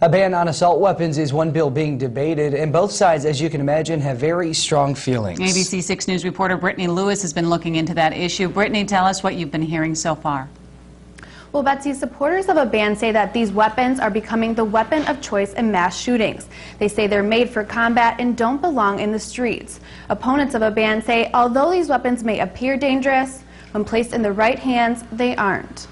A ban on assault weapons is one bill being debated, and both sides, as you can imagine, have very strong feelings. ABC 6 News reporter Brittany Lewis has been looking into that issue. Brittany, tell us what you've been hearing so far. Well, Betsy, supporters of a ban say that these weapons are becoming the weapon of choice in mass shootings. They say they're made for combat and don't belong in the streets. Opponents of a ban say although these weapons may appear dangerous, when placed in the right hands, they aren't.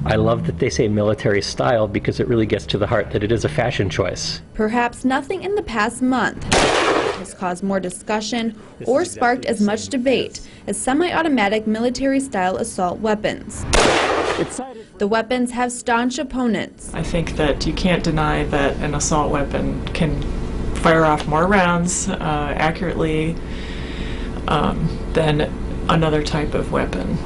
I love that they say military style because it really gets to the heart that it is a fashion choice. Perhaps nothing in the past month has caused more discussion or sparked as much debate as semi-automatic military-style assault weapons. The weapons have staunch opponents. I think that you can't deny that an assault weapon can fire off more rounds accurately than another type of weapon.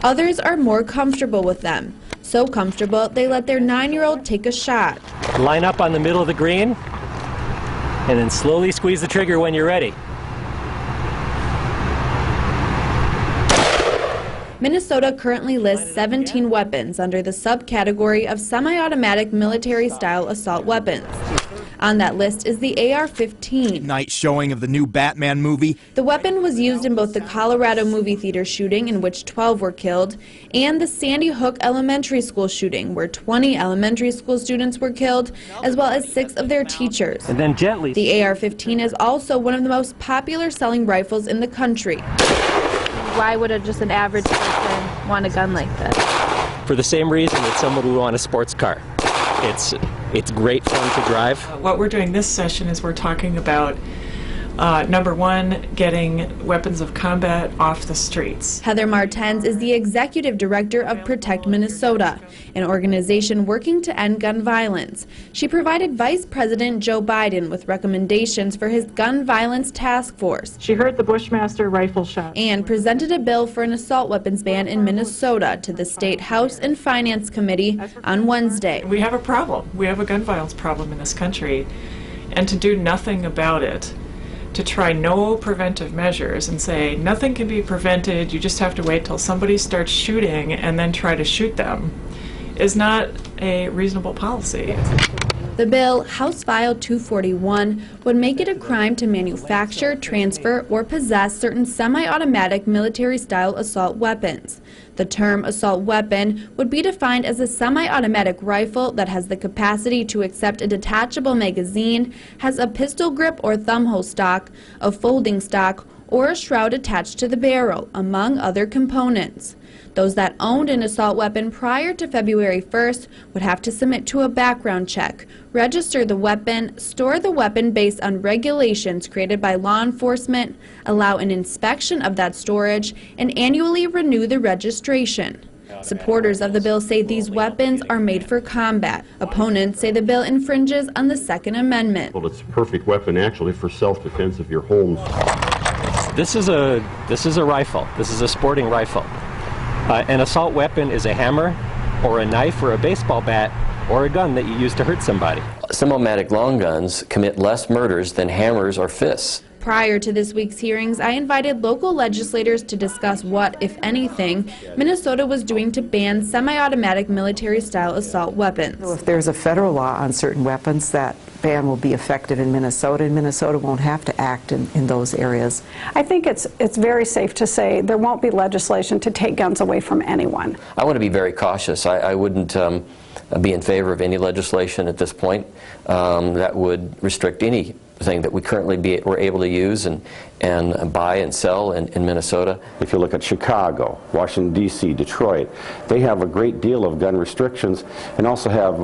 Others are more comfortable with them. So comfortable, they let their 9-year-old take a shot. Line up on the middle of the green, and then slowly squeeze the trigger when you're ready. Minnesota currently lists 17 weapons under the subcategory of semi-automatic military-style assault weapons. On that list is the AR-15. Night showing of the new Batman movie. The weapon was used in both the Colorado movie theater shooting, in which 12 were killed, and the Sandy Hook Elementary School shooting, where 20 elementary school students were killed, as well as 6 of their teachers. And then gently. The AR-15 is also one of the most popular selling rifles in the country. Why would just an average person want a gun like this? For the same reason that someone would want a sports car. It's great fun to drive. What we're doing this session is we're talking about number one, getting weapons of combat off the streets. Heather Martens is the executive director of Protect Minnesota, an organization working to end gun violence. She provided Vice President Joe Biden with recommendations for his gun violence task force. She heard the Bushmaster rifle shot And presented a bill for an assault weapons ban in Minnesota to the State House and Finance Committee on Wednesday. We have a problem. We have a gun violence problem in this country, and to do nothing about it, to try no preventive measures and say nothing can be prevented, you just have to wait till somebody starts shooting and then try to shoot them, is not a reasonable policy. The bill, House File 241, would make it a crime to manufacture, transfer, or possess certain semi-automatic military-style assault weapons. The term assault weapon would be defined as a semi-automatic rifle that has the capacity to accept a detachable magazine, has a pistol grip or thumbhole stock, a folding stock, or a shroud attached to the barrel, among other components. Those that owned an assault weapon prior to February 1st would have to submit to a background check, register the weapon, store the weapon based on regulations created by law enforcement, allow an inspection of that storage, and annually renew the registration. Supporters of the bill say these weapons are made for combat. Opponents say the bill infringes on the Second Amendment. Well, it's a perfect weapon actually for self-defense of your homes. This is a rifle. This is a sporting rifle. An assault weapon is a hammer, or a knife, or a baseball bat, or a gun that you use to hurt somebody. Semi-automatic long guns commit less murders than hammers or fists. Prior to this week's hearings, I invited local legislators to discuss what, if anything, Minnesota was doing to ban semi-automatic military-style assault weapons. Well, if there's a federal law on certain weapons, that ban will be effective in Minnesota, and Minnesota won't have to act in those areas. I think it's very safe to say there won't be legislation to take guns away from anyone. I want to be very cautious. I wouldn't be in favor of any legislation at this point that would restrict anything that we currently were able to use and buy and sell in Minnesota. If you look at Chicago, Washington, D.C., Detroit, they have a great deal of gun restrictions and also have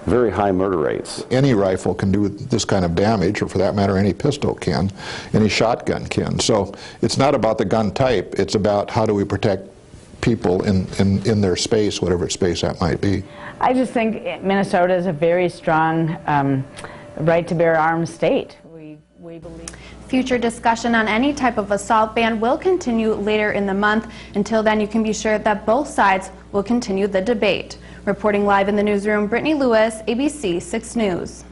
very high murder rates. Any rifle can do this kind of damage, or for that matter, any pistol can, any shotgun can. So it's not about the gun type, it's about how do we protect people in their space, whatever space that might be. I just think Minnesota is a very strong right to bear arms state. We believe. Future discussion on any type of assault ban will continue later in the month. Until then, you can be sure that both sides will continue the debate. Reporting live in the newsroom, Brittany Lewis, ABC 6 News.